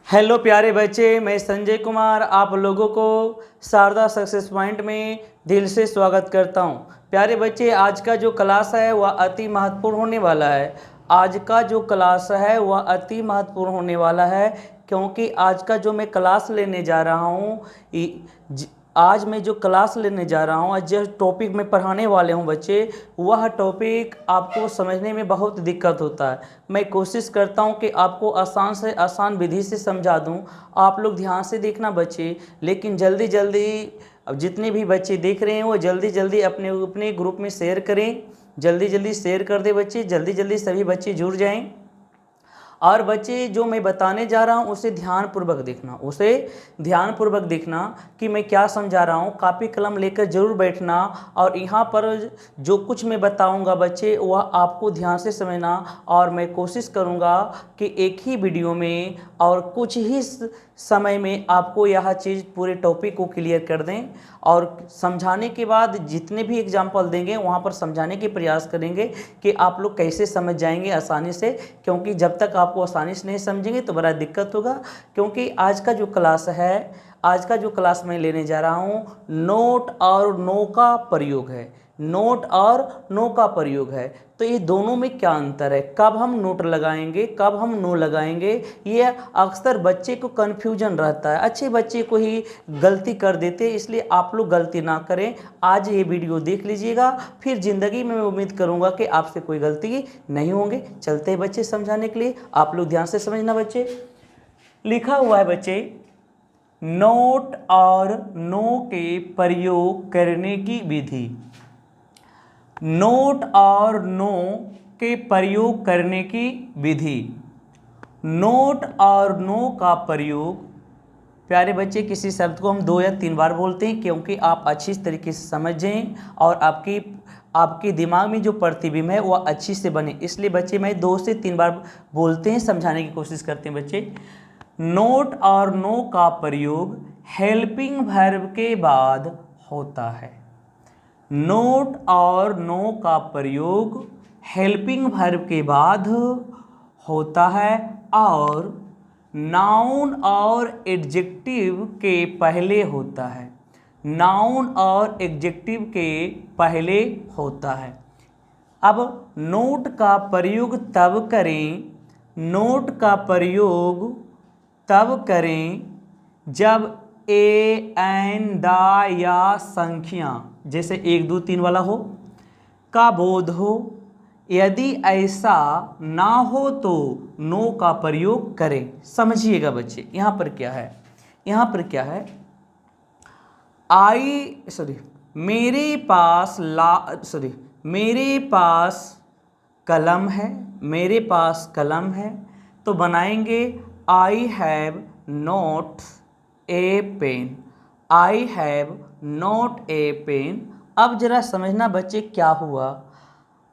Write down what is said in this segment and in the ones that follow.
Hello प्यारे बच्चे, मैं संजय कुमार आप लोगों को शारदा सक्सेस पॉइंट में दिल से स्वागत करता हूं। प्यारे बच्चे, आज का जो क्लास है वह अति महत्वपूर्ण होने वाला है। आज का जो क्लास है वह अति महत्वपूर्ण होने वाला है, क्योंकि आज का जो मैं क्लास लेने जा रहा हूँ आज मैं जो क्लास लेने जा रहा हूँ, आज जो टॉपिक मैं पढ़ाने वाले हूँ बच्चे, वह टॉपिक आपको समझने में बहुत दिक्कत होता है। मैं कोशिश करता हूँ कि आपको आसान से आसान विधि से समझा दूँ। आप लोग ध्यान से देखना बच्चे, लेकिन जल्दी जल्दी अब जितने भी बच्चे देख रहे हैं वो जल्दी जल्दी अपने अपने ग्रुप में शेयर करें। जल्दी जल्दी शेयर कर दे बच्चे, जल्दी जल्दी सभी बच्चे जुड़ जाएँ। और बच्चे, जो मैं बताने जा रहा हूँ उसे ध्यानपूर्वक देखना कि मैं क्या समझा रहा हूँ। कॉपी कलम लेकर जरूर बैठना, और यहाँ पर जो कुछ मैं बताऊँगा बच्चे वह आपको ध्यान से समझना। और मैं कोशिश करूँगा कि एक ही वीडियो में और कुछ ही समय में आपको यह चीज़ पूरे टॉपिक को क्लियर कर दें। और समझाने के बाद जितने भी एग्जाम्पल देंगे वहाँ पर समझाने के प्रयास करेंगे कि आप लोग कैसे समझ जाएंगे आसानी से, क्योंकि जब तक आपको आसानी से नहीं समझेंगे तो बड़ा दिक्कत होगा। क्योंकि आज का जो क्लास मैं लेने जा रहा हूँ नोट और नो का प्रयोग है। नोट और नो का प्रयोग है, तो ये दोनों में क्या अंतर है, कब हम नोट लगाएंगे कब हम नो लगाएंगे, ये अक्सर बच्चे को कन्फ्यूजन रहता है। अच्छे बच्चे को ही गलती कर देते हैं, इसलिए आप लोग गलती ना करें। आज ये वीडियो देख लीजिएगा, फिर ज़िंदगी में मैं उम्मीद करूँगा कि आपसे कोई गलती नहीं होंगे। चलते हैं बच्चे समझाने के लिए, आप लोग ध्यान से समझना बच्चे। लिखा हुआ है बच्चे, नोट और नो के प्रयोग करने की विधि। नोट और नो के प्रयोग करने की विधि। नोट और नो का प्रयोग, प्यारे बच्चे, किसी शब्द को हम 2 या 3 बार बोलते हैं क्योंकि आप अच्छी तरीके से समझें और आपके दिमाग में जो प्रतिबिंब है वह अच्छी से बने। इसलिए बच्चे मैं 2 से 3 बार बोलते हैं, समझाने की कोशिश करते हैं बच्चे। नोट और नो का प्रयोग हेल्पिंग वर्ब के बाद होता है। नोट और नो का प्रयोग हेल्पिंग वर्ब के बाद होता है और नाउन और एडजेक्टिव के पहले होता है। नाउन और एडजेक्टिव के पहले होता है। अब नोट का प्रयोग तब करें, नोट का प्रयोग तब करें जब ए, एन, दा या संख्या जैसे 1, 2, 3 वाला हो का बोध हो। यदि ऐसा ना हो तो नो का प्रयोग करें। समझिएगा बच्चे, यहाँ पर क्या है, मेरे पास कलम है, तो बनाएंगे I have not a pen. I have not a pen. अब जरा समझना बच्चे क्या हुआ।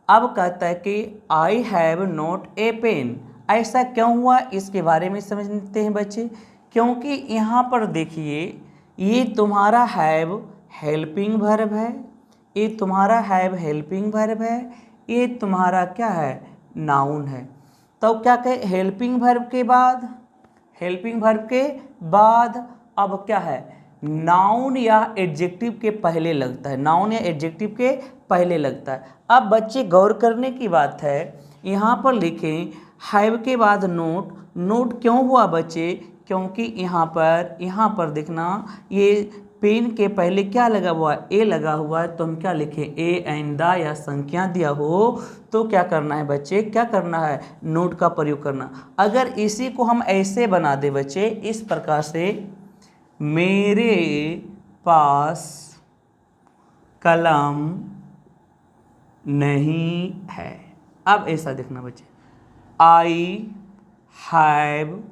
अब कहता है कि I have not a pen, ऐसा क्यों हुआ इसके बारे में समझते हैं बच्चे। क्योंकि यहाँ पर देखिए, ये तुम्हारा हैव हेल्पिंग वर्ब है, ये तुम्हारा हैव हेल्पिंग वर्ब है, ये तुम्हारा क्या है, नाउन है। तो क्या कहे, हेल्पिंग वर्ब के बाद अब क्या है, नाउन या एडजेक्टिव के पहले लगता है। नाउन या एडजेक्टिव के पहले लगता है। अब बच्चे गौर करने की बात है, यहाँ पर लिखें हैव के बाद नोट। नोट क्यों हुआ बच्चे, क्योंकि यहाँ पर देखना, ये पेन के पहले क्या लगा हुआ है, ए लगा हुआ है। तो हम क्या लिखें, ए, एन, दा या संख्या दिया हो तो क्या करना है बच्चे, क्या करना है, नोट का प्रयोग करना। अगर इसी को हम ऐसे बना दे बच्चे, इस प्रकार से, मेरे पास कलम नहीं है। अब ऐसा देखना बच्चे, आई हैव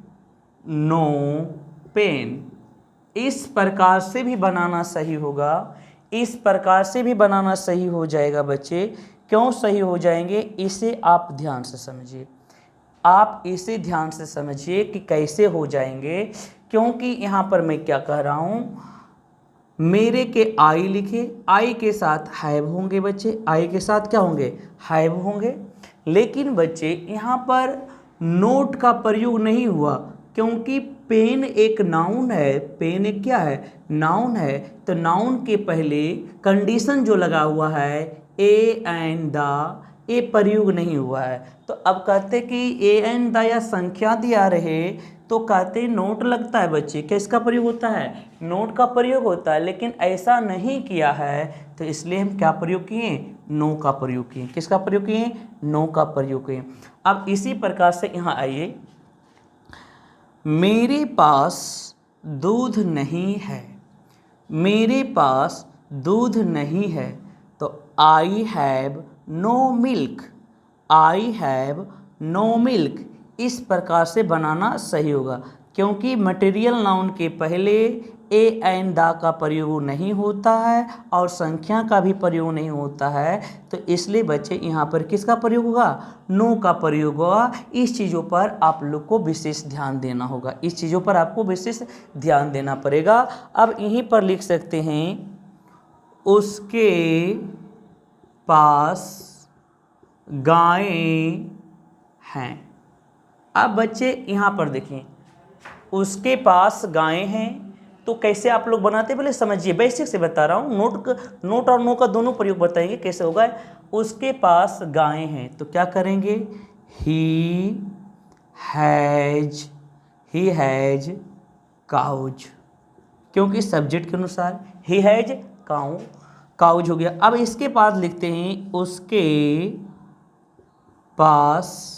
नो पेन। इस प्रकार से भी बनाना सही होगा, इस प्रकार से भी बनाना सही हो जाएगा बच्चे। क्यों सही हो जाएंगे, इसे आप ध्यान से समझिए। आप इसे ध्यान से समझिए कि कैसे हो जाएंगे। क्योंकि यहाँ पर मैं क्या कह रहा हूँ, मेरे के आई लिखे, आई के साथ हैव होंगे बच्चे, आई के साथ क्या होंगे, हैव होंगे। लेकिन बच्चे यहाँ पर नोट का प्रयोग नहीं हुआ, क्योंकि पेन एक नाउन है, पेन एक क्या है, नाउन है, तो नाउन के पहले कंडीशन जो लगा हुआ है ए एंड द, ये प्रयोग नहीं हुआ है। तो अब कहते कि ए एंड द या संख्या दिया रहे तो कहते नोट लगता है बच्चे, किसका प्रयोग होता है, नोट का प्रयोग होता है, लेकिन ऐसा नहीं किया है तो इसलिए हम क्या प्रयोग किए, नो का प्रयोग किए। किसका प्रयोग किए, नो का प्रयोग किए। अब इसी प्रकार से यहाँ आइए, मेरे पास दूध नहीं है, मेरे पास दूध नहीं है, तो I have no milk, I have no milk, इस प्रकार से बनाना सही होगा, क्योंकि मटेरियल नाउन के पहले ए एंड द का प्रयोग नहीं होता है और संख्या का भी प्रयोग नहीं होता है, तो इसलिए बच्चे यहाँ पर किसका प्रयोग होगा, नो का प्रयोग होगा। इस चीज़ों पर आप लोग को विशेष ध्यान देना होगा, इस चीज़ों पर आपको विशेष ध्यान देना पड़ेगा। अब यहीं पर लिख सकते हैं उसके पास गायें हैं। अब बच्चे यहाँ पर देखें, उसके पास गायें हैं, तो कैसे आप लोग बनाते हैं पहले समझिए, बेसिक से बता रहा हूँ, नोट और नो का दोनों प्रयोग बताएंगे कैसे होगा। उसके पास गायें हैं तो क्या करेंगे, ही हैज काउज, क्योंकि सब्जेक्ट के अनुसार ही हैज काउज हो गया। अब इसके पास लिखते हैं उसके पास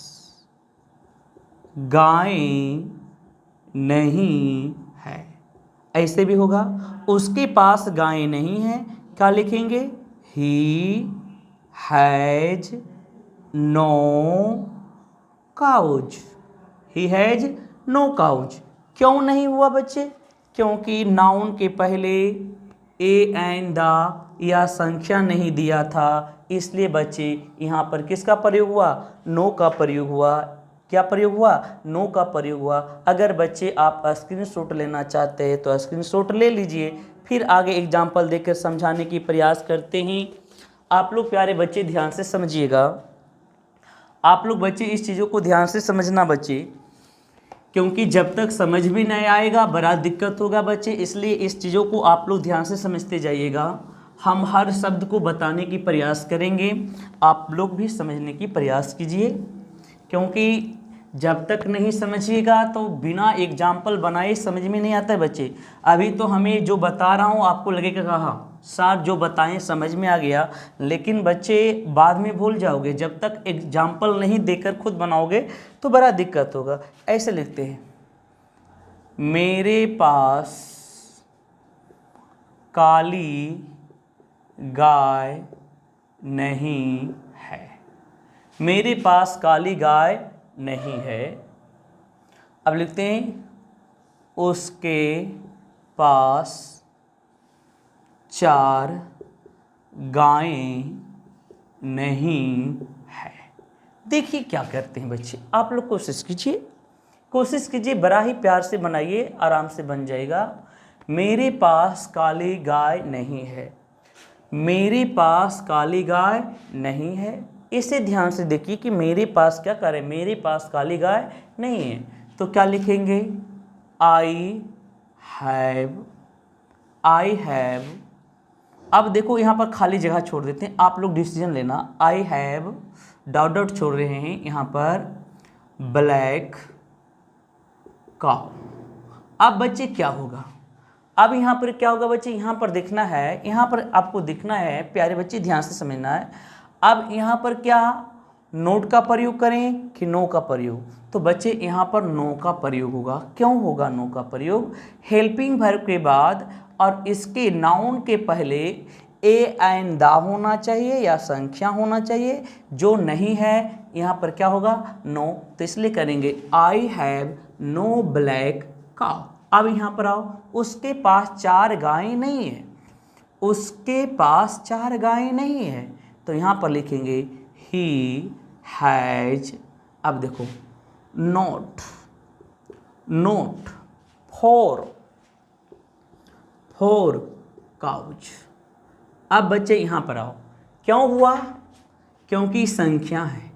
गायें नहीं है, ऐसे भी होगा, उसके पास गायें नहीं है, क्या लिखेंगे, he has no cows, he has no cows. क्यों नहीं हुआ बच्चे, क्योंकि नाउन के पहले ए एंड द या संख्या नहीं दिया था, इसलिए बच्चे यहाँ पर किसका प्रयोग हुआ, नो का प्रयोग हुआ। क्या प्रयोग हुआ, नो का प्रयोग हुआ। अगर बच्चे आप स्क्रीनशॉट लेना चाहते हैं तो स्क्रीनशॉट ले लीजिए, फिर आगे एग्जाम्पल देकर समझाने की प्रयास करते हैं। आप लोग प्यारे बच्चे ध्यान से समझिएगा, आप लोग बच्चे इस चीज़ों को ध्यान से समझना बच्चे, क्योंकि जब तक समझ भी नहीं आएगा बड़ा दिक्कत होगा बच्चे, इसलिए इस चीज़ों को आप लोग ध्यान से समझते जाइएगा। हम हर शब्द को बताने की प्रयास करेंगे, आप लोग भी समझने की प्रयास कीजिए, क्योंकि जब तक नहीं समझिएगा तो बिना एग्जाम्पल बनाए समझ में नहीं आता है बच्चे। अभी तो हमें जो बता रहा हूँ आपको लगेगा कहा साथ जो बताएं समझ में आ गया, लेकिन बच्चे बाद में भूल जाओगे, जब तक एग्जाम्पल नहीं देकर खुद बनाओगे तो बड़ा दिक्कत होगा। ऐसे लिखते हैं, मेरे पास काली गाय नहीं है, मेरे पास काली गाय नहीं है। अब लिखते हैं उसके पास 4 गायें नहीं है। देखिए क्या करते हैं बच्चे, आप लोग कोशिश कीजिए, बड़ा ही प्यार से बनाइए, आराम से बन जाएगा। मेरे पास काली गाय नहीं है, मेरे पास काली गाय नहीं है, इसे ध्यान से देखिए कि मेरे पास क्या करें, मेरे पास काली गाय नहीं है, तो क्या लिखेंगे, आई हैव। अब देखो यहाँ पर खाली जगह छोड़ देते हैं, आप लोग डिसीजन लेना। आई हैव डॉट छोड़ रहे हैं यहाँ पर ब्लैक काउ। अब बच्चे क्या होगा, अब यहाँ पर क्या होगा बच्चे, यहाँ पर देखना है, यहाँ पर आपको दिखना है, प्यारे बच्चे ध्यान से समझना है। अब यहाँ पर क्या नोट का प्रयोग करें कि नो का प्रयोग, तो बच्चे यहाँ पर नो का प्रयोग होगा। क्यों होगा नो का प्रयोग, हेल्पिंग वर्ब के बाद और इसके नाउन के पहले ए एंड द होना चाहिए या संख्या होना चाहिए, जो नहीं है यहाँ पर क्या होगा, नो, तो इसलिए करेंगे I have no black cow. अब यहाँ पर आओ, उसके पास 4 गायें नहीं है, उसके पास 4 गायें नहीं है, तो यहाँ पर लिखेंगे ही हैज। अब देखो नोट फोर काउज। अब बच्चे यहाँ पर आओ, क्यों हुआ, क्योंकि संख्या है।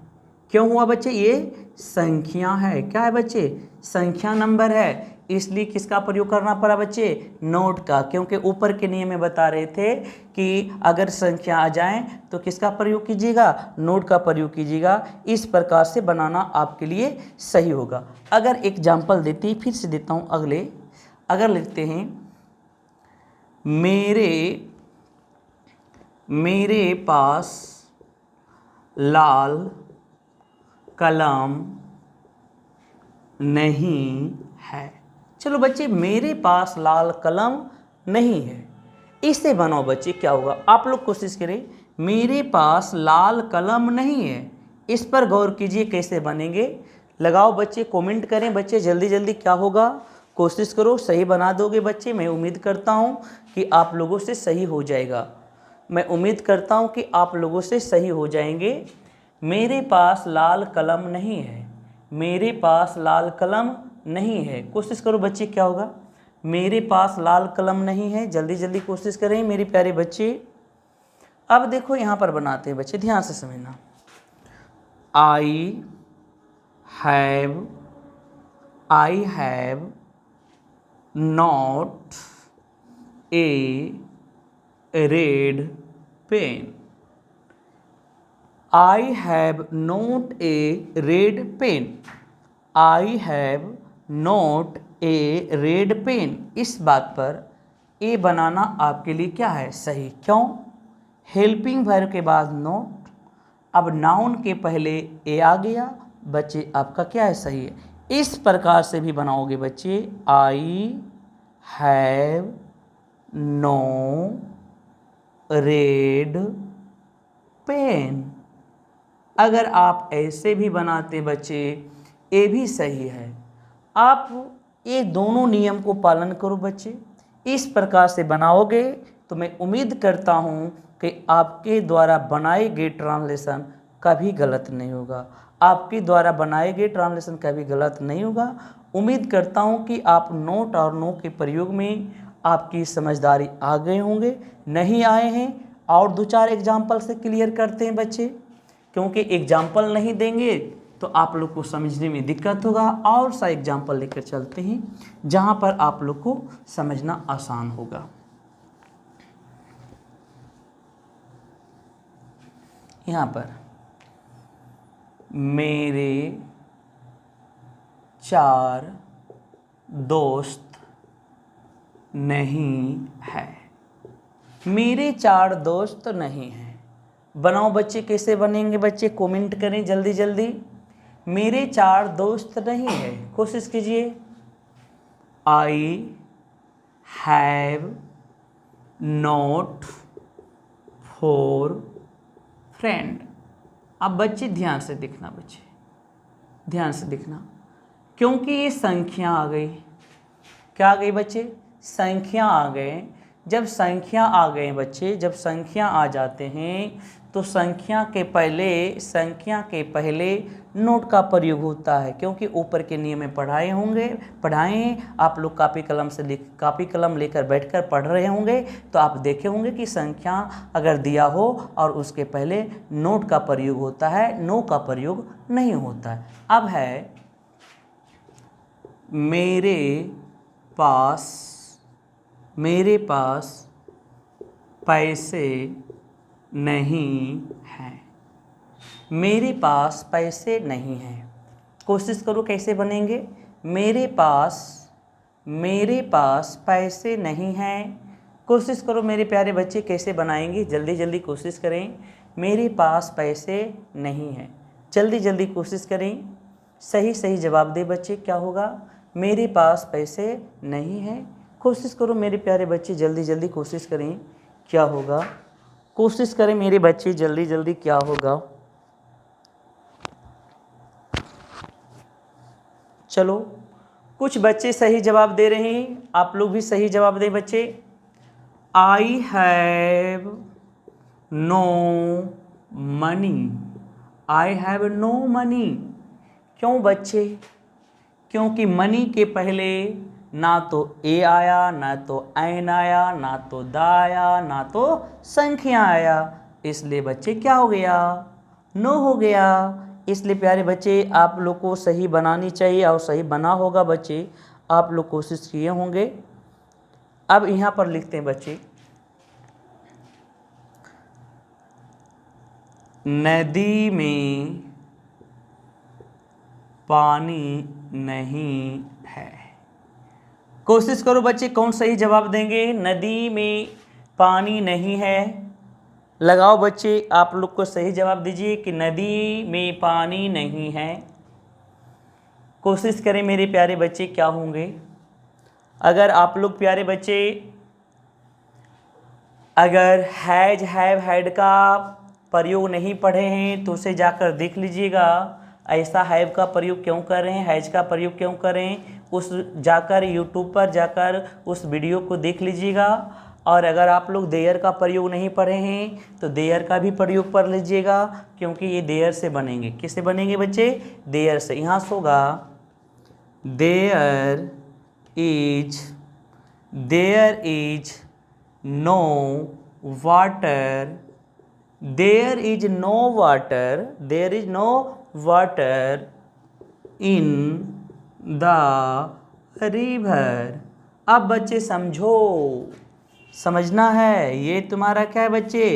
क्यों हुआ बच्चे, ये संख्या है, क्या है बच्चे, संख्या नंबर है, इसलिए किसका प्रयोग करना पड़ा बच्चे, नोट का, क्योंकि ऊपर के नियम में बता रहे थे कि अगर संख्या आ जाए तो किसका प्रयोग कीजिएगा, नोट का प्रयोग कीजिएगा। इस प्रकार से बनाना आपके लिए सही होगा। अगर एग्जाम्पल देते, फिर से देता हूँ अगले, अगर लिखते हैं मेरे पास लाल कलम नहीं है। चलो बच्चे, मेरे पास लाल कलम नहीं है, इससे बनाओ बच्चे, क्या होगा, आप लोग कोशिश करें। मेरे पास लाल कलम नहीं है, इस पर गौर कीजिए कैसे बनेंगे। लगाओ बच्चे, कमेंट करें बच्चे, जल्दी जल्दी क्या होगा, कोशिश करो, सही बना दोगे बच्चे। मैं उम्मीद करता हूँ कि आप लोगों से सही हो जाएगा, मैं उम्मीद करता हूँ कि आप लोगों से सही हो जाएंगे। मेरे पास लाल कलम नहीं है, मेरे पास लाल कलम नहीं है, कोशिश करो बच्चे क्या होगा, मेरे पास लाल कलम नहीं है, जल्दी जल्दी कोशिश करें मेरे प्यारे बच्चे। अब देखो यहाँ पर बनाते हैं बच्चे, ध्यान से समझना। I have not a red pen. I have not a red pen, I have not a red pen. इस बात पर ए बनाना आपके लिए क्या है, सही। क्यों, हेल्पिंग वर्ब के बाद नॉट, अब नाउन के पहले ए आ गया बच्चे, आपका क्या है, सही है। इस प्रकार से भी बनाओगे बच्चे, I have no red pen. अगर आप ऐसे भी बनाते बच्चे, ये भी सही है। आप ये दोनों नियम को पालन करो बच्चे, इस प्रकार से बनाओगे तो मैं उम्मीद करता हूँ कि आपके द्वारा बनाए गए ट्रांसलेशन कभी गलत नहीं होगा, आपके द्वारा बनाए गए ट्रांसलेशन कभी गलत नहीं होगा। उम्मीद करता हूँ कि आप नोट और नो के प्रयोग में आपकी समझदारी आ गए होंगे। नहीं आए हैं और दो चार एग्जाम्पल से क्लियर करते हैं बच्चे, क्योंकि एग्जाम्पल नहीं देंगे तो आप लोग को समझने में दिक्कत होगा। और सा एग्जाम्पल लेकर चलते हैं जहाँ पर आप लोग को समझना आसान होगा। यहाँ पर मेरे 4 दोस्त नहीं है, मेरे 4 दोस्त नहीं हैं। बनाओ बच्चे, कैसे बनेंगे बच्चे, कमेंट करें जल्दी जल्दी। मेरे 4 दोस्त नहीं है, कोशिश कीजिए। आई हैव नॉट 4 फ्रेंड। अब बच्चे ध्यान से देखना, बच्चे ध्यान से देखना, क्योंकि ये संख्या आ गई। क्या आ गई बच्चे, संख्या आ गए। जब संख्या आ गए बच्चे, जब संख्या आ जाते हैं तो संख्या के पहले नोट का प्रयोग होता है, क्योंकि ऊपर के नियम में पढ़ाए आप लोग कापी कलम लेकर बैठकर पढ़ रहे होंगे, तो आप देखे होंगे कि संख्या अगर दिया हो और उसके पहले नोट का प्रयोग होता है, नो का प्रयोग नहीं होता है। अब है मेरे पास पैसे नहीं हैं, मेरे पास पैसे नहीं हैं। कोशिश करो कैसे बनेंगे, मेरे पास पैसे नहीं हैं। कोशिश करो मेरे प्यारे बच्चे, कैसे बनाएंगे, जल्दी जल्दी कोशिश करें। मेरे पास पैसे नहीं हैं, जल्दी जल्दी कोशिश करें, सही सही जवाब दे बच्चे। क्या होगा, मेरे पास पैसे नहीं हैं। कोशिश करो मेरे प्यारे बच्चे, जल्दी जल्दी कोशिश करें, क्या होगा, कोशिश करें मेरे बच्चे, जल्दी जल्दी क्या होगा। चलो, कुछ बच्चे सही जवाब दे रहे हैं, आप लोग भी सही जवाब दें बच्चे। I have no money, I have no money. क्यों बच्चे, क्योंकि मनी के पहले ना तो ए आया, ना तो एन आया, ना तो द आया, ना तो संख्या आया, इसलिए बच्चे क्या हो गया, नो हो गया। इसलिए प्यारे बच्चे, आप लोग को सही बनानी चाहिए और सही बना होगा बच्चे। आप लोग कोशिश किए होंगे। अब यहाँ पर लिखते हैं बच्चे, नदी में पानी नहीं है। कोशिश करो बच्चे कौन सही जवाब देंगे। नदी में पानी नहीं है, लगाओ बच्चे, आप लोग को सही जवाब दीजिए कि नदी में पानी नहीं है। कोशिश करें मेरे प्यारे बच्चे, क्या होंगे। अगर आप लोग प्यारे बच्चे अगर हैज हैव हैड का प्रयोग नहीं पढ़े हैं तो उसे जाकर देख लीजिएगा। ऐसा हैव का प्रयोग क्यों कर रहे हैं, हैज का प्रयोग क्यों कर रहे हैं, उस जाकर यूट्यूब पर जाकर उस वीडियो को देख लीजिएगा। और अगर आप लोग देयर का प्रयोग नहीं पढ़े हैं तो देयर का भी प्रयोग पढ़ लीजिएगा, क्योंकि ये देयर से बनेंगे। किससे बनेंगे बच्चे, देयर से। यहाँ से होगा there is no water, there is no water, there is no water in the river. अब बच्चे समझो, समझना है। ये तुम्हारा क्या है बच्चे,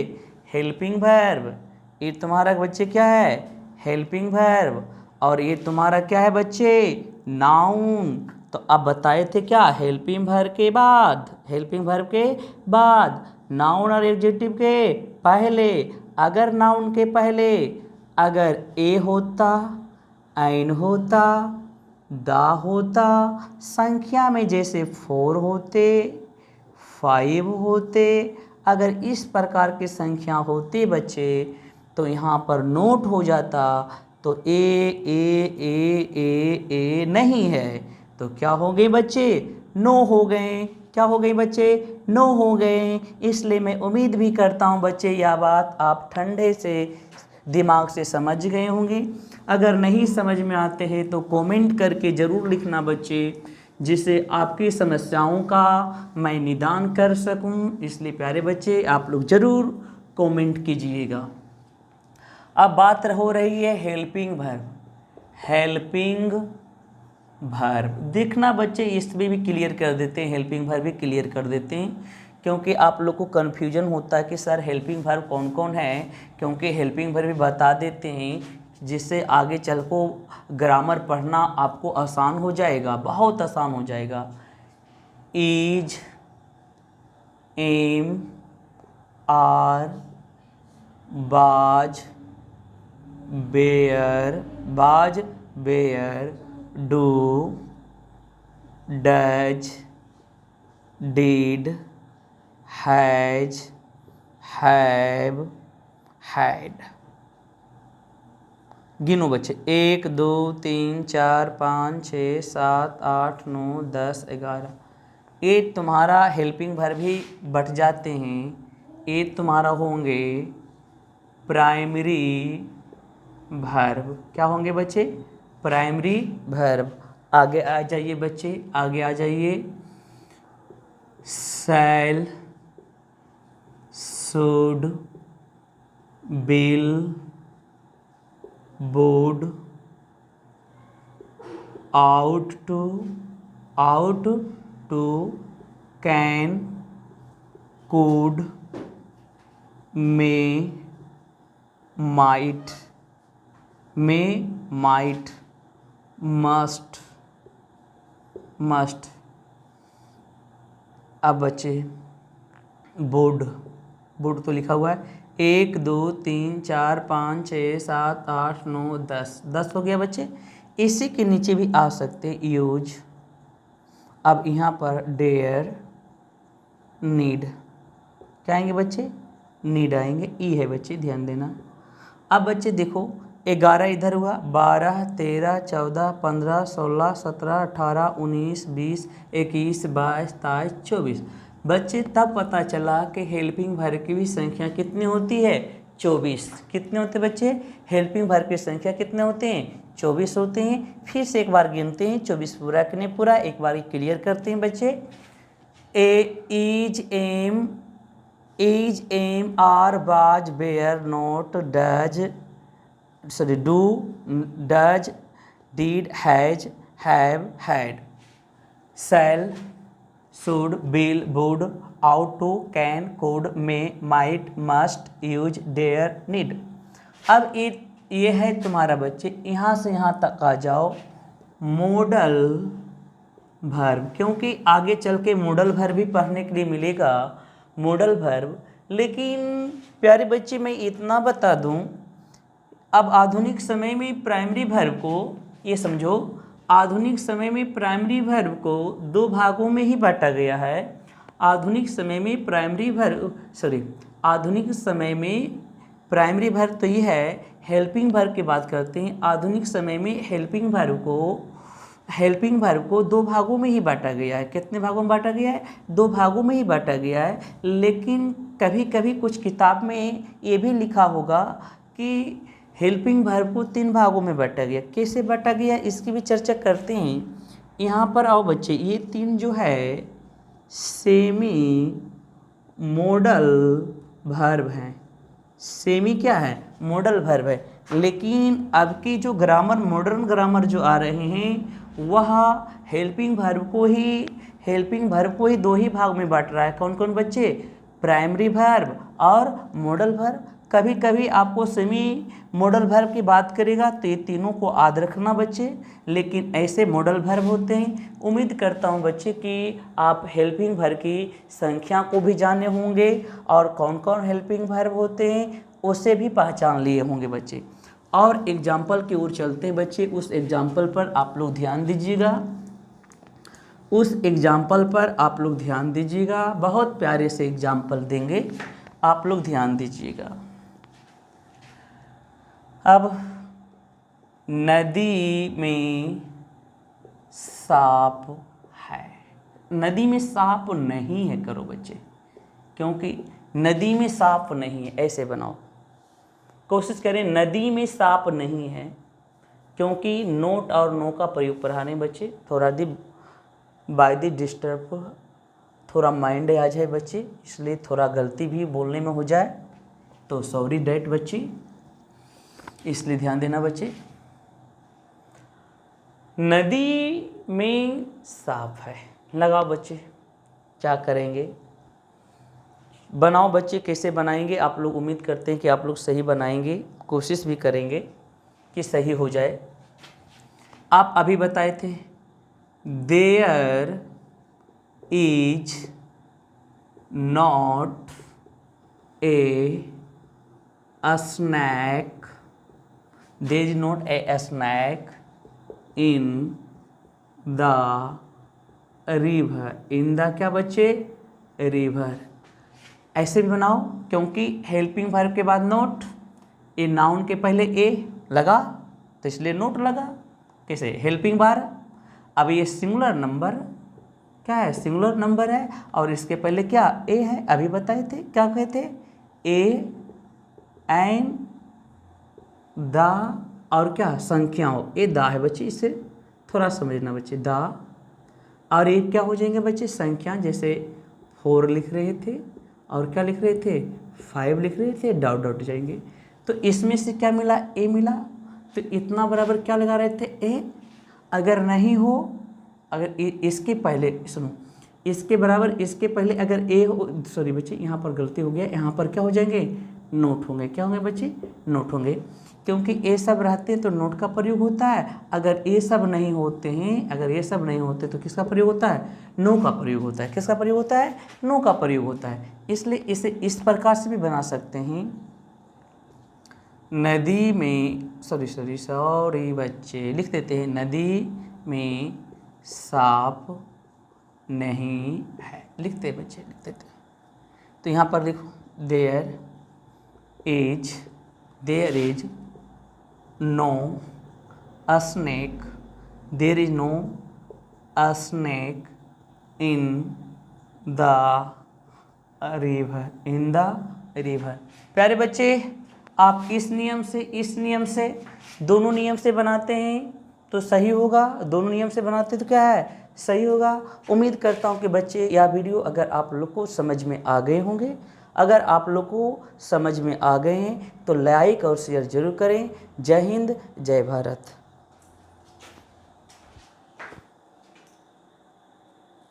हेल्पिंग वर्ब। ये तुम्हारा बच्चे क्या है, हेल्पिंग वर्ब। और ये तुम्हारा क्या है बच्चे, नाउन। तो अब बताए थे क्या, हेल्पिंग वर्ब के बाद, हेल्पिंग वर्ब के बाद नाउन और एडजेक्टिव के पहले। अगर नाउन के पहले अगर ए होता, ऐन होता, दा होता, संख्या में जैसे 4 होते, 5 होते, अगर इस प्रकार की संख्या होती बच्चे तो यहाँ पर नोट हो जाता। तो ए नहीं है तो क्या हो गए बच्चे, नो हो गए। क्या हो गए बच्चे, नो हो गए। इसलिए मैं उम्मीद भी करता हूँ बच्चे यह बात आप ठंडे से दिमाग से समझ गए होंगे। अगर नहीं समझ में आते हैं तो कमेंट करके ज़रूर लिखना बच्चे, जिससे आपकी समस्याओं का मैं निदान कर सकूं। इसलिए प्यारे बच्चे आप लोग ज़रूर कमेंट कीजिएगा। अब बात हो रही है हेल्पिंग वर्ब, हेल्पिंग वर्ब। देखना बच्चे इसमें भी क्लियर कर देते हैं, हेल्पिंग वर्ब भी क्लियर कर देते हैं, क्योंकि आप लोग को कन्फ्यूजन होता है कि सर हेल्पिंग वर्ब कौन कौन है। क्योंकि हेल्पिंग वर्ब भी बता देते हैं, जिससे आगे चल को ग्रामर पढ़ना आपको आसान हो जाएगा, बहुत आसान हो जाएगा। Is, am, are, was, were, was, were, do, does, did, has, have, had. गिनो बच्चे, 1 2 3 4 5 6 7 8 9 10 11। ये तुम्हारा हेल्पिंग वर्ब भी बट जाते हैं। ये तुम्हारा होंगे प्राइमरी वर्ब। क्या होंगे बच्चे, प्राइमरी वर्ब। आगे आ जाइए बच्चे, आगे आ जाइए। Shall, should, will, would, ought to, can, could, may, might, must। अब बच्चे would तो लिखा हुआ है 1 2 3 4 5 6 7 8 9 10 हो गया बच्चे। इसी के नीचे भी आ सकते यूज। अब यहाँ पर डेयर, नीड, क्या आएंगे बच्चे, नीड आएंगे। ई है बच्चे, ध्यान देना। अब बच्चे देखो 11 इधर हुआ, 12 13 14 15 16 17 18 19 20 21 22 23 24। बच्चे तब पता चला कि हेल्पिंग वर्ब की भी संख्या कितनी होती है, 24। कितने होते बच्चे, हेल्पिंग वर्ब की संख्या कितने होते हैं, 24 होते हैं। फिर से एक बार गिनते हैं, 24 पूरा करने पूरा एक बार क्लियर करते हैं बच्चे। Is, am, are, was, were, not, does, do, does, did, has, have, had. Shall, should, will, would, ought to, can, could, may, might, must, used, dare, need. अब ये है तुम्हारा बच्चे, यहाँ से यहाँ तक आ जाओ मॉडल वर्ब, क्योंकि आगे चल के मॉडल वर्ब भी पढ़ने के लिए मिलेगा, मॉडल वर्ब। लेकिन प्यारे बच्चे मैं इतना बता दूं, अब आधुनिक समय में प्राइमरी वर्ब को, ये समझो, आधुनिक समय में प्राइमरी वर्ब को दो भागों में ही बांटा गया है। आधुनिक समय में प्राइमरी वर्ब तो ये है, हेल्पिंग वर्ब की बात करते हैं। आधुनिक समय में हेल्पिंग वर्ब को दो भागों में ही बांटा गया है। कितने भागों में बांटा गया है? दो भागों में ही बांटा गया है। लेकिन कभी कभी कुछ किताब में ये भी लिखा होगा कि हेल्पिंग वर्ब को तीन भागों में बांटा गया। कैसे बांटा गया इसकी भी चर्चा करते हैं। यहाँ पर आओ बच्चे, ये तीन जो है सेमी मॉडल वर्ब हैं। सेमी क्या है? मॉडल वर्ब है। लेकिन अब की जो ग्रामर, मॉडर्न ग्रामर जो आ रहे हैं, वह हेल्पिंग वर्ब को ही दो ही भाग में बांट रहा है। कौन कौन बच्चे? प्राइमरी वर्ब और मॉडल वर्ब। कभी कभी आपको सेमी मॉडल वर्ब की बात करेगा तो ये तीनों को याद रखना बच्चे, लेकिन ऐसे मॉडल वर्ब होते हैं। उम्मीद करता हूँ बच्चे कि आप हेल्पिंग वर्ब की संख्या को भी जाने होंगे और कौन कौन हेल्पिंग वर्ब होते हैं उसे भी पहचान लिए होंगे बच्चे। और एग्जाम्पल की ओर चलते हैं बच्चे, उस एग्जाम्पल पर आप लोग ध्यान दीजिएगा। बहुत प्यारे से एग्जाम्पल देंगे, आप लोग ध्यान दीजिएगा। अब नदी में सांप है। नदी में सांप नहीं है करो बच्चे, क्योंकि नदी में सांप नहीं है, ऐसे बनाओ, कोशिश करें। नदी में सांप नहीं है, क्योंकि नोट और नो का प्रयोग पढ़ाने बच्चे थोड़ा बाय द डिस्टर्ब थोड़ा माइंड आ जाए बच्चे, इसलिए थोड़ा गलती भी बोलने में हो जाए तो सॉरी डैट बच्चे, इसलिए ध्यान देना बच्चे। नदी में सांप है, लगाओ बच्चे, क्या करेंगे? बनाओ बच्चे। कैसे बनाएंगे आप लोग? उम्मीद करते हैं कि आप लोग सही बनाएंगे, कोशिश भी करेंगे कि सही हो जाए। आप अभी बताए थे there is not a snake, there is not a snake in the river. In the क्या बच्चे? रिवर। ऐसे भी बनाओ, क्योंकि हेल्पिंग वर्ब के बाद नोट, ए नाउन के पहले ए लगा तो इसलिए नोट लगा। कैसे? Helping verb. अब ये सिंगुलर नंबर क्या है? सिंगुलर नंबर है और इसके पहले क्या? ए है। अभी बताए थे, क्या कहते? ए एन द और क्या? संख्याओं। ए दा है बच्चे, इसे थोड़ा समझना बच्चे, दा। और ये क्या हो जाएंगे बच्चे? संख्या। जैसे 4 लिख रहे थे और क्या लिख रहे थे? 5 लिख रहे थे, डॉट डॉट जाएंगे। तो इसमें से क्या मिला? ए मिला। तो इतना बराबर क्या लगा रहे थे? ए। अगर नहीं हो, अगर इसके पहले सुनो, इसके बराबर इसके पहले अगर ए हो, सॉरी बच्चे यहाँ पर गलती हो गया, यहाँ पर क्या हो जाएंगे? नोट होंगे। क्या होंगे बच्चे? नोट होंगे, क्योंकि ये सब रहते हैं तो नोट का प्रयोग होता है। अगर ये सब नहीं होते तो किसका प्रयोग होता है? नो का प्रयोग होता है। किसका प्रयोग होता है? नो का प्रयोग होता है। इसलिए इसे इस प्रकार से भी बना सकते हैं, नदी में सॉरी बच्चे, लिख देते हैं नदी में सांप नहीं है, लिखते बच्चे, लिख देते। तो यहाँ पर लिखो there is no snake, there is no snake in the river. प्यारे बच्चे, आप इस नियम से दोनों नियम से बनाते हैं तो सही होगा। दोनों नियम से बनाते तो क्या है? सही होगा। उम्मीद करता हूँ कि बच्चे यह वीडियो अगर आप लोग को समझ में आ गए होंगे। अगर आप लोग को समझ में आ गए हैं तो लाइक और शेयर जरूर करें। जय हिंद, जय भारत।